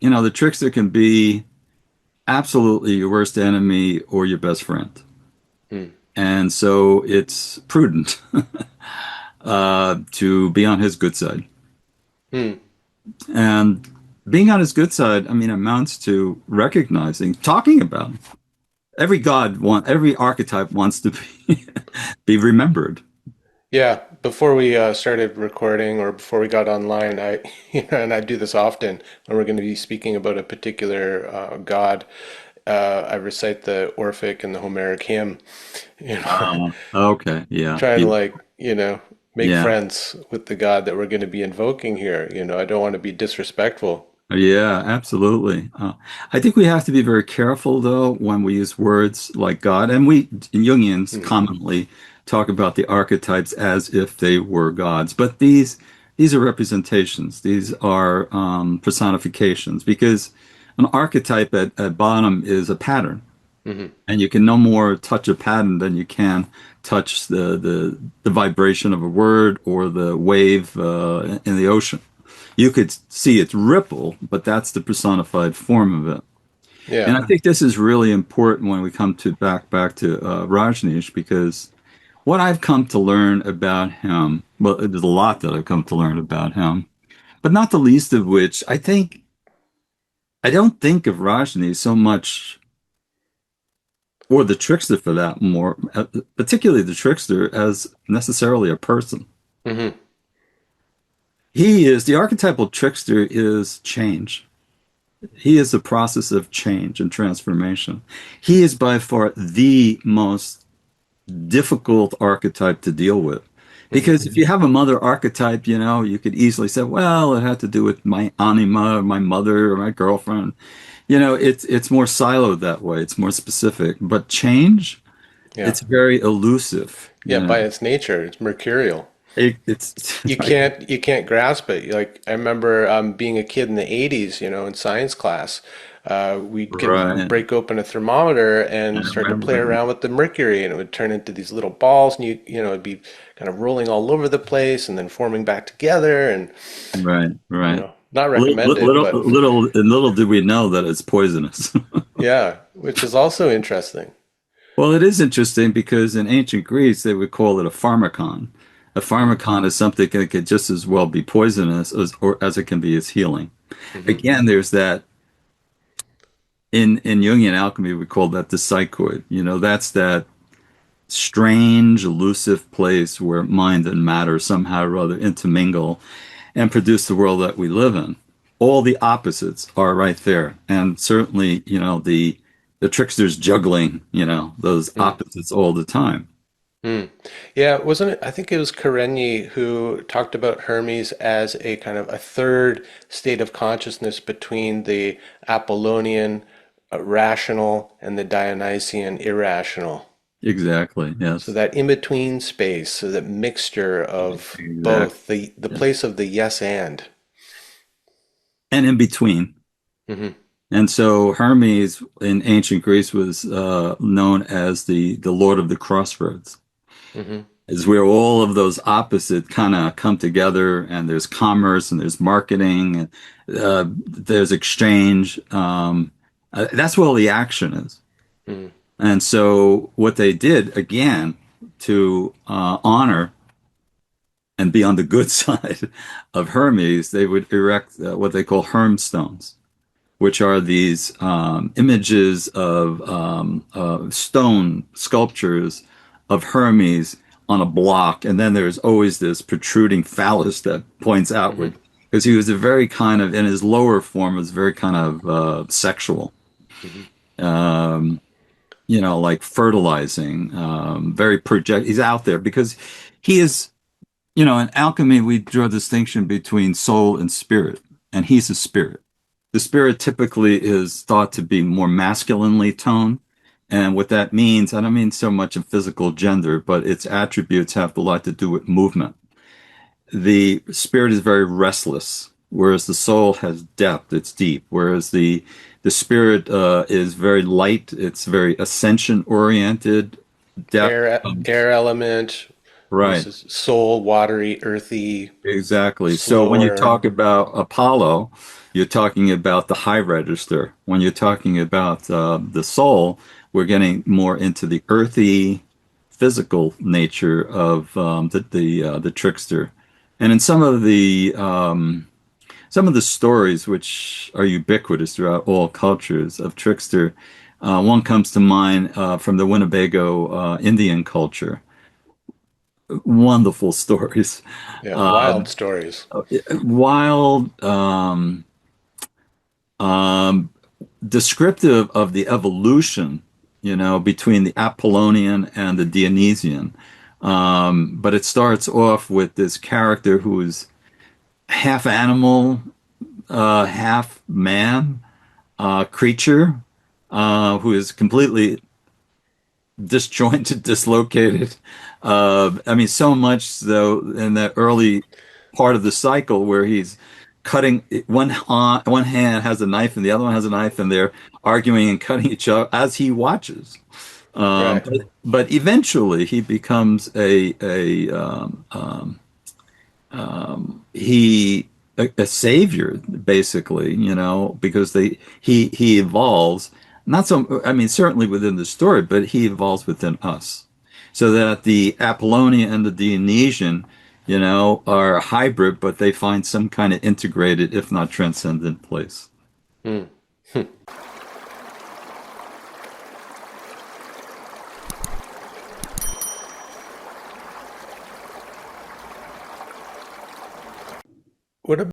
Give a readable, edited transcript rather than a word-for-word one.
the trickster can be absolutely your worst enemy or your best friend. Hmm. And so it's prudent to be on his good side. Hmm. And being on his good side, I mean, amounts to recognizing, talking about it. Every archetype wants to be, be remembered. Yeah, before we started recording or before we got online, and I do this often when we're going to be speaking about a particular god. I recite the Orphic and the Homeric hymn, you know, Okay. Yeah. trying to Yeah. make Yeah. friends with the god that we're going to be invoking here. I don't want to be disrespectful. Yeah, absolutely. I think we have to be very careful, though, when we use words like God. And we Jungians Hmm. commonly talk about the archetypes as if they were gods. But these are representations. These are personifications because an archetype at bottom is a pattern. Hmm. And you can no more touch a pattern than you can touch the vibration of a word or the wave in the ocean. You could see its ripple, but that's the personified form of it. Yeah. And I think this is really important when we come to back to Rajneesh, because what I've come to learn about him, well, there's a lot that I've come to learn about him, but not the least of which I don't think of Rajneesh so much, or the trickster for that more, particularly the trickster, as necessarily a person. Hmm. The archetypal trickster is change. He is a process of change and transformation. He is by far the most difficult archetype to deal with. Hmm. Because if you have a mother archetype, you could easily say, well, it had to do with my anima, or my mother, or my girlfriend. It's more siloed that way. It's more specific. But change, Yeah. it's very elusive. Yeah. By its nature, it's mercurial. It's You right. can't grasp it. Like I remember being a kid in the 80s, in science class. We'd Right. break open a thermometer I and start to play remember. around with the mercury, and it would turn into these little balls, and it'd be kind of rolling all over the place and then forming back together, and Right. Right. not Little, recommended, little, but little did we know that it's poisonous. yeah, which is also interesting. Well, it is interesting because in ancient Greece, they would call it a pharmakon. A pharmakon is something that could just as well be poisonous as it can be as healing. Hmm. Again, there's that in Jungian alchemy, we call that the psychoid. That's that strange, elusive place where mind and matter somehow or other intermingle and produce the world that we live in. All the opposites are right there. And certainly, the trickster's juggling, those opposites all the time. Mm. Yeah, wasn't it? I think it was Karenyi who talked about Hermes as a kind of a third state of consciousness between the Apollonian rational and the Dionysian irrational. Exactly. So Yes. that in-between space, so that mixture of Exactly. both, the Yeah. place of the yes and. And in between. Hmm. And so Hermes in ancient Greece was known as the Lord of the Crossroads, Hmm. is where all of those opposite kind of come together, and there's commerce and there's marketing, and there's exchange. That's where all the action is. Hmm. And so what they did again to honor and be on the good side of Hermes, they would erect what they call Herm stones, which are these images of stone sculptures of Hermes on a block. And then there's always this protruding phallus that points Hmm. outward because he was a very kind of, in his lower form, was very kind of sexual. Hmm. Um, like fertilizing, very project. He's out there because he is, in alchemy, we draw a distinction between soul and spirit, and he's a spirit. The spirit typically is thought to be more masculinely toned. And what that means, I don't mean so much in physical gender, but its attributes have a lot to do with movement. The spirit is very restless, whereas the soul has depth, it's deep, whereas the spirit is very light, it's very ascension oriented, depth. Air element Right. versus soul, watery, earthy, Exactly. So when you slower. talk about Apollo, You're talking about the high register. When you're talking about the soul, we're getting more into the earthy, physical nature of the trickster. And in some of the stories, which are ubiquitous throughout all cultures of trickster, one comes to mind from the Winnebago Indian culture. Wonderful stories, Yeah, wild stories. wild, descriptive of the evolution, between the Apollonian and the Dionysian. But it starts off with this character who is half animal, half man, creature, who is completely disjointed, dislocated. I mean, so much though in the early part of the cycle where he's cutting one hand has a knife and the other one has a knife, and they're arguing and cutting each other as he watches. Right. But eventually he becomes a savior basically, because he evolves, not so, I mean, certainly within the story, but he evolves within us, so that the Apollonian and the Dionysian, are a hybrid, but they find some kind of integrated, if not transcendent place. Hmm.